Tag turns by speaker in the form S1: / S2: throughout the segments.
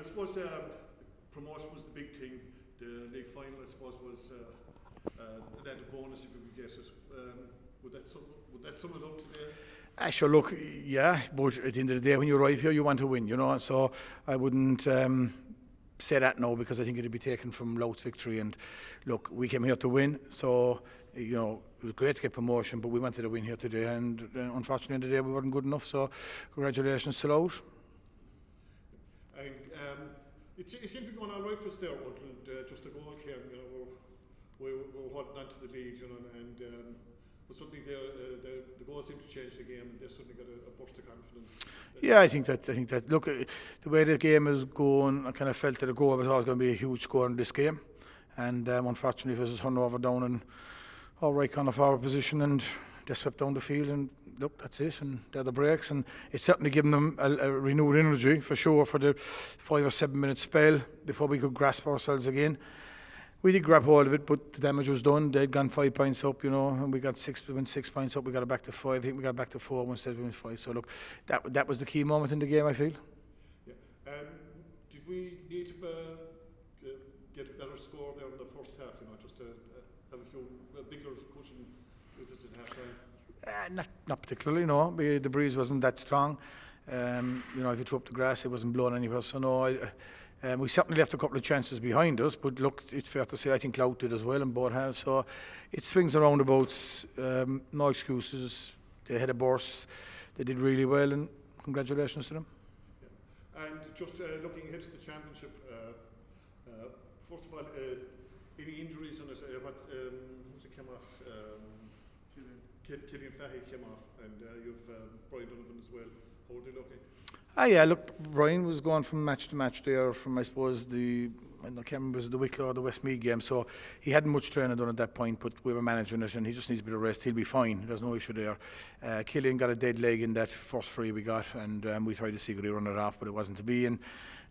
S1: I suppose promotion was the big thing. The league final, I suppose, was an added bonus if we could get it. Would that sum it up today?
S2: Sure, look, yeah, but at the end of the day, when you arrive here, you want to win, so I wouldn't say that now, because I think it'd be taken from Louth's victory. And look, we came here to win, so it was great to get promotion, but we wanted to win here today, and unfortunately today we weren't good enough, so congratulations to Louth.
S1: And it seemed to be going all right for us there until just a goal came. We were holding on to the lead, and but suddenly the goal seemed to change the game, and they suddenly got a burst of confidence.
S2: Yeah, I think that. Look, the way the game is going, I kind of felt that the goal was always going to be a huge score in this game, and unfortunately it was a turnover down in our right corner forward position, and they swept down the field, and look, that's it, and they're the breaks, and it's certainly given them a renewed energy for sure for the 5 or 7 minute spell before we could grasp ourselves again. We did grab hold of it, but the damage was done. They'd gone 5 points up, and we got 6 points up. We got it back to 5. I think we got back to 4 instead of 5. So look, that was the key moment in the game, I feel.
S1: Yeah. Did we need to get a better score there in the first half? Just to have a few bigger pushing with us at half time.
S2: Not particularly, no. The breeze wasn't that strong. If you threw up the grass, it wasn't blowing anywhere. So no. We certainly left a couple of chances behind us, but look, it's fair to say I think Louth did as well, and both has. So it swings and roundabouts, no excuses. They had a burst, they did really well, and congratulations to them.
S1: Yeah. And just looking ahead to the championship, first of all, any injuries on it? Who's it came off? Killian Fahey came off, and you've Brian Donovan as well. How are they looking?
S2: Yeah, look, Brian was going from match to match there from, I suppose, I can't remember, was it the Wicklow or the Westmeath game, so he hadn't much training done at that point, but we were managing it, and he just needs a bit of rest. He'll be fine, there's no issue there. Killian got a dead leg in that first free we got, and we tried to see could he run it off, but it wasn't to be, and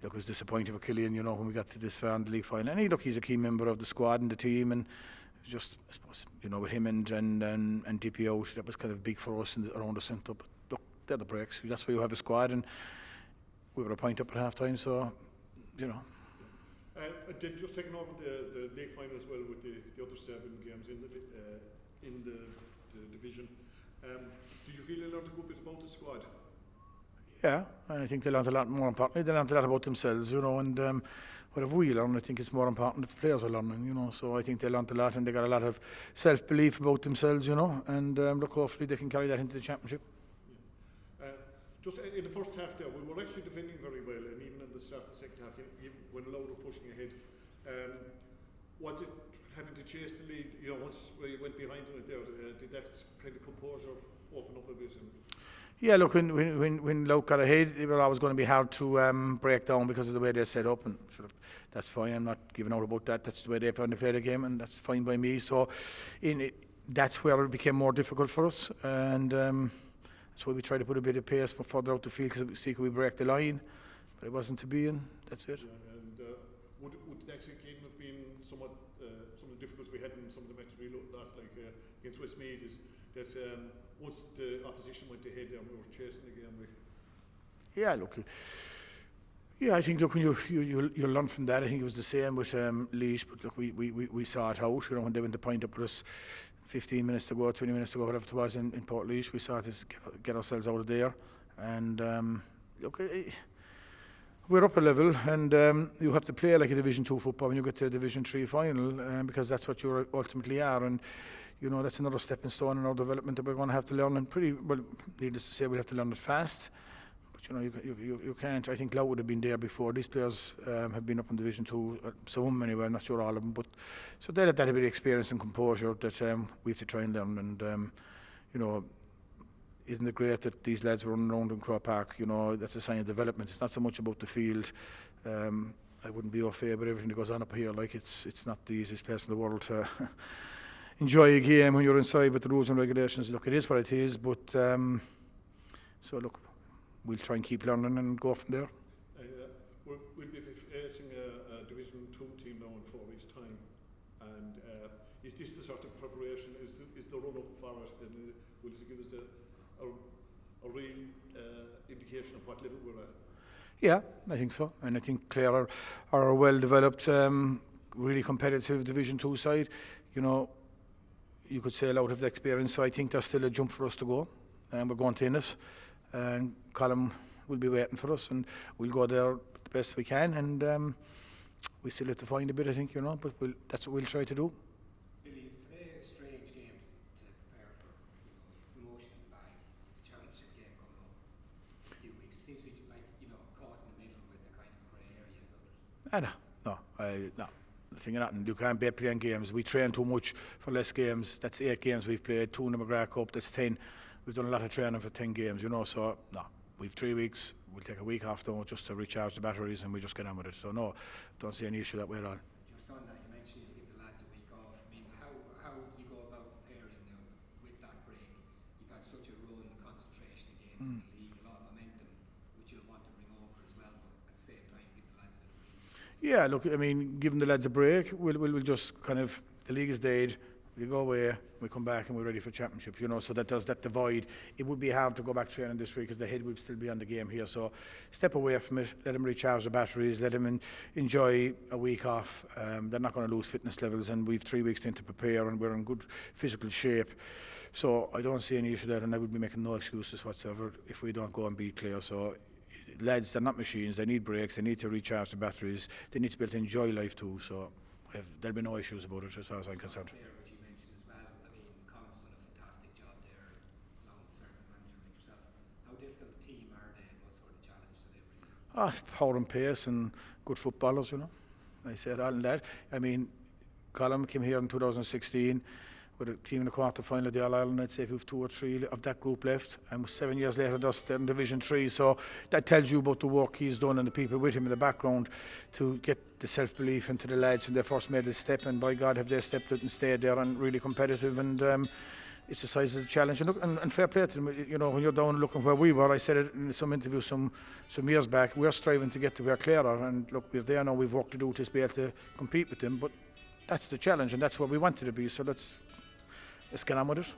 S2: look, it was disappointing for Killian, when we got to this far in the league final. And he's a key member of the squad and the team, and just, I suppose, with him and DP out, that was kind of big for us around the centre. But look, they're the breaks. That's why you have a squad, and we were a point up at half time, so
S1: Did just taking over the league final as well with the other 7 games in the division. Did you feel you learned a good bit about the squad?
S2: Yeah, and I think they learned a lot. More importantly, they learned a lot about themselves, and whatever we learn, I think it's more important if the players are learning, so I think they learned a lot, and they got a lot of self-belief about themselves, and look, hopefully they can carry that into the championship.
S1: Just in the first half there, we were actually defending very well, and even in the start of the second half, even when Louth were pushing ahead, was it having to chase the lead, once we went behind on it there, did that kind of composure open up a bit?
S2: Yeah, look, when Louth got ahead, it was always going to be hard to break down because of the way they set up, and sure, that's fine, I'm not giving out about that, that's the way they play the game, and that's fine by me. So that's where it became more difficult for us, and that's why we tried to put a bit of pace further out the field, because we see could we break the line, but it wasn't to be, and that's it.
S1: Yeah, and would that game have been somewhat some of the difficulties we had in some of the matches we lost, like against Westmeath, is that once the opposition went ahead there, we were chasing the game.
S2: Yeah, look. Yeah, I think, look, when you learn from that. I think it was the same with Laois, but look, we saw it out. When they went to point up with us, 15 minutes to go, 20 minutes to go, whatever it was in Port Laois, we saw to get ourselves out of there. And look, we're up a level, and you have to play like a Division 2 football when you get to a Division 3 final, because that's what you ultimately are. And that's another stepping stone in our development that we're going to have to learn. And pretty well, needless to say, we'll have to learn it fast. But you can't. I think Louth would have been there before. These players have been up in Division 2, some anyway, I'm not sure all of them, but so they have that a bit of experience and composure that we have to try and learn. And isn't it great that these lads were running around in Crow Park? That's a sign of development. It's not so much about the field. I wouldn't be au fait about everything that goes on up here. Like it's not the easiest place in the world to enjoy a game when you're inside with the rules and regulations. Look, it is what it is, but so look, we'll try and keep learning and go from there.
S1: We'll be facing a Division 2 team now in 4 weeks' time, and is this the sort of preparation? Is the run up for it, and will it give us a real indication of what level we're at?
S2: Yeah, I think so. And I think Clare are a well-developed, really competitive Division 2 side. You know, you could say a lot of the experience, so I think there's still a jump for us to go. And we're going to Innis. And Colin will be waiting for us, and we'll go there the best we can. And we still have to find a bit, I think, you know, but that's what we'll try to do.
S3: Billy, is today a strange game to prepare for? Emotion in the bag, the championship game coming up in a few weeks. Seems to be like, caught in the middle with a kind of grey area about it.
S2: No. The thing of nothing, you can't be playing games. We train too much for less games. That's 8 games we've played, 2 in the McGrath Cup, that's 10. We've done a lot of training for 10 games, you know, so no. We've 3 weeks, we'll take a week off though just to recharge the batteries and we just get on with it. So no, don't see any issue that way at all.
S3: Just on that, you mentioned you give the lads a week off. I mean, how do you go about preparing now with that break? You've had such a run, concentration against the league, a lot of momentum, which you'll want to bring over as well, but at the same time give the lads a bit of breathing.
S2: Yeah, look, I mean, giving the lads a break, we'll just kind of, the league is dead, we go away, we come back and we're ready for championship, you know, so that does that divide. It would be hard to go back training this week because the head would still be on the game here, so step away from it, let them recharge the batteries, let them enjoy a week off. They're not going to lose fitness levels, and we've 3 weeks in to prepare and we're in good physical shape, so I don't see any issue there, and I would be making no excuses whatsoever if we don't go and beat Clare. So lads, they're not machines, they need breaks, they need to recharge the batteries, they need to be able to enjoy life too, so there'll be no issues about it as far as I'm concerned.
S3: Which you mentioned as well, I mean, Colin's done a fantastic job there, along with a certain manager like yourself. How difficult a team are they, and what sort of challenge do they bring?
S2: Power and pace and good footballers, you know. I said all in that. I mean, Colin came here in 2016 with a team in the quarter final of the All Ireland. I'd say if we've 2 or 3 of that group left, and 7 years later they're in Division 3. So that tells you about the work he's done and the people with him in the background to get the self-belief into the lads when they first made the step. And by God, have they stepped out and stayed there and really competitive. And it's the size of the challenge. And, look, and fair play to them. You know, when you're down looking where we were, I said it in some interview some years back, we're striving to get to where Clare are. And look, we're there now, we've work to do to be able to compete with them. But that's the challenge, and that's what we wanted to be. So let's get on with it.